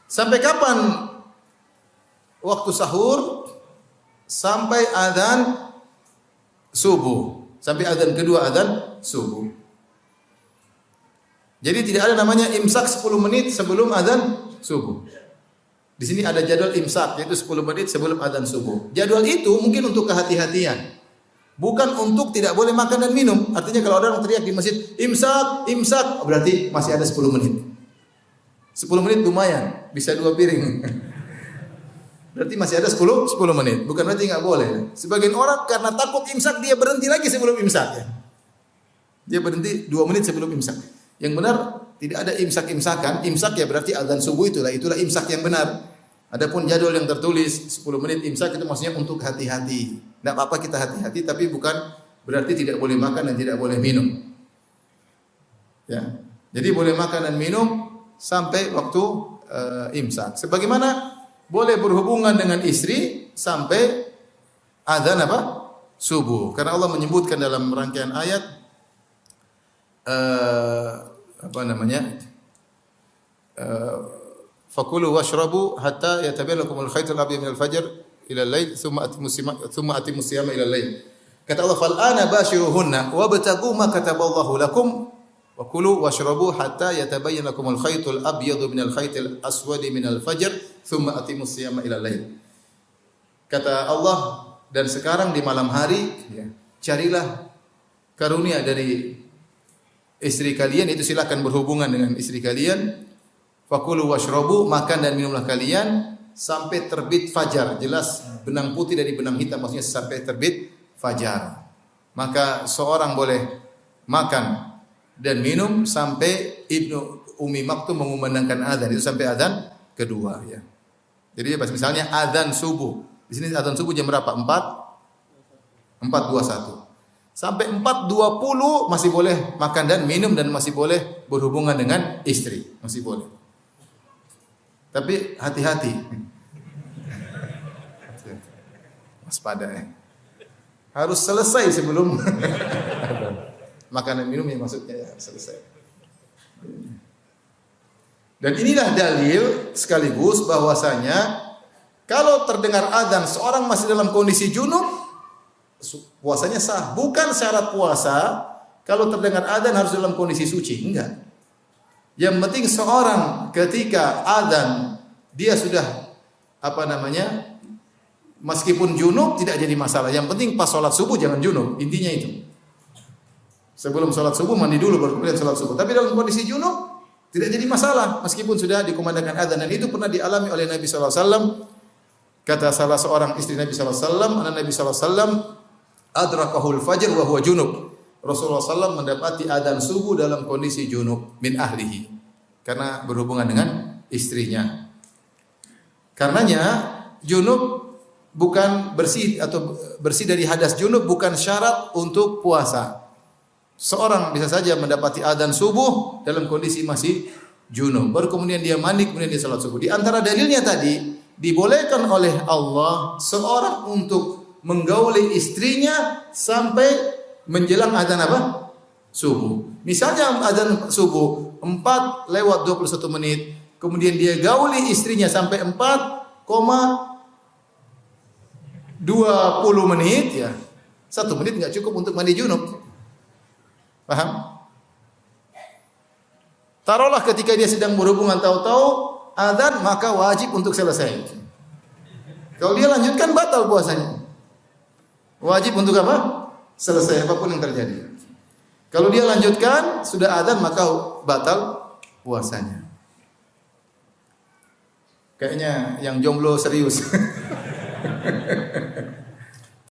Sampai kapan waktu sahur? Sampai adzan subuh. Sampai adzan kedua, adzan subuh. Jadi tidak ada namanya imsak 10 menit sebelum adzan subuh. Di sini ada jadwal imsak, yaitu 10 menit sebelum adzan subuh. Jadwal itu mungkin untuk kehati-hatian. Bukan untuk tidak boleh makan dan minum. Artinya kalau ada orang teriak di masjid, imsak, imsak, berarti masih ada 10 menit. 10 menit lumayan, bisa 2 piring. Berarti masih ada 10 menit. Bukan berarti enggak boleh. Sebagian orang karena takut imsak dia berhenti lagi sebelum imsak ya. Dia berhenti 2 menit sebelum imsak. Yang benar tidak ada imsak-imsakan. Imsak ya berarti azan subuh itulah imsak yang benar. Adapun jadwal yang tertulis 10 menit imsak itu maksudnya untuk hati-hati. Enggak apa-apa kita hati-hati tapi bukan berarti tidak boleh makan dan tidak boleh minum. Ya. Jadi boleh makan dan minum sampai waktu imsak. Sebagaimana boleh berhubungan dengan istri sampai azan apa? Subuh. Karena Allah menyebutkan dalam rangkaian ayat fakulu washrabu hatta yatabayyana lakumul khaytul abyad minal fajr ila al-lail thumma atimus siyama ila al-lail. Kata Allah, "Fal ana bashiruhunna wabtagu ma kataballahu lakum wa kulu washrabu hatta yatabayyana lakumul khaytul abyad minal khaytil aswadi minal fajr thumma atimus siyama ila al-lail." Kata Allah, dan sekarang di malam hari ya, carilah karunia dari istri kalian, itu silakan berhubungan dengan istri kalian. Fakulu washrabu, makan dan minumlah kalian sampai terbit fajar. Jelas benang putih dari benang hitam, maksudnya sampai terbit fajar. Maka seorang boleh makan dan minum sampai Ibnu Ummi Maktum mengumandangkan azan, itu sampai azan kedua ya. Jadi misalnya azan subuh. Di sini azan subuh jam berapa? 4:21. Sampai 4:20 masih boleh makan dan minum dan masih boleh berhubungan dengan istri, masih boleh. Tapi hati-hati. Waspada ya. Harus selesai sebelum makan dan minum, ya maksudnya ya, selesai. Dan inilah dalil sekaligus bahwasanya kalau terdengar azan seorang masih dalam kondisi junub, puasanya sah. Bukan syarat puasa kalau terdengar azan harus dalam kondisi suci, enggak. Yang penting seorang ketika azan dia sudah meskipun junub tidak jadi masalah. Yang penting pas sholat subuh jangan junub, intinya itu. Sebelum sholat subuh mandi dulu baru kemudian sholat subuh. Tapi dalam kondisi junub tidak jadi masalah meskipun sudah dikumandangkan azan, dan itu pernah dialami oleh Nabi sallallahu alaihi wasallam. Kata salah seorang istri Nabi sallallahu alaihi wasallam, Nabi sallallahu alaihi wasallam adrakahul fajr wa huwa junub. Rasulullah SAW mendapati adzan subuh dalam kondisi junub min ahlihi, karena berhubungan dengan istrinya. Karenanya junub bukan bersih atau bersih dari hadas junub bukan syarat untuk puasa. Seorang bisa saja mendapati adzan subuh dalam kondisi masih junub, baru kemudian dia mandi, kemudian dia salat subuh. Di antara dalilnya tadi dibolehkan oleh Allah seorang untuk menggauli istrinya sampai menjelang azan apa? Subuh. Misalnya azan subuh 4:21 menit, kemudian dia gauli istrinya sampai 4,20 menit ya. 1 menit enggak cukup untuk mandi junub. Paham? Taruhlah ketika dia sedang berhubungan tahu-tahu azan, maka wajib untuk selesai. Kalau dia lanjutkan batal puasanya. Wajib untuk apa? Selesai apapun yang terjadi. Kalau dia lanjutkan sudah azan maka batal puasanya. Kayaknya yang jomblo serius.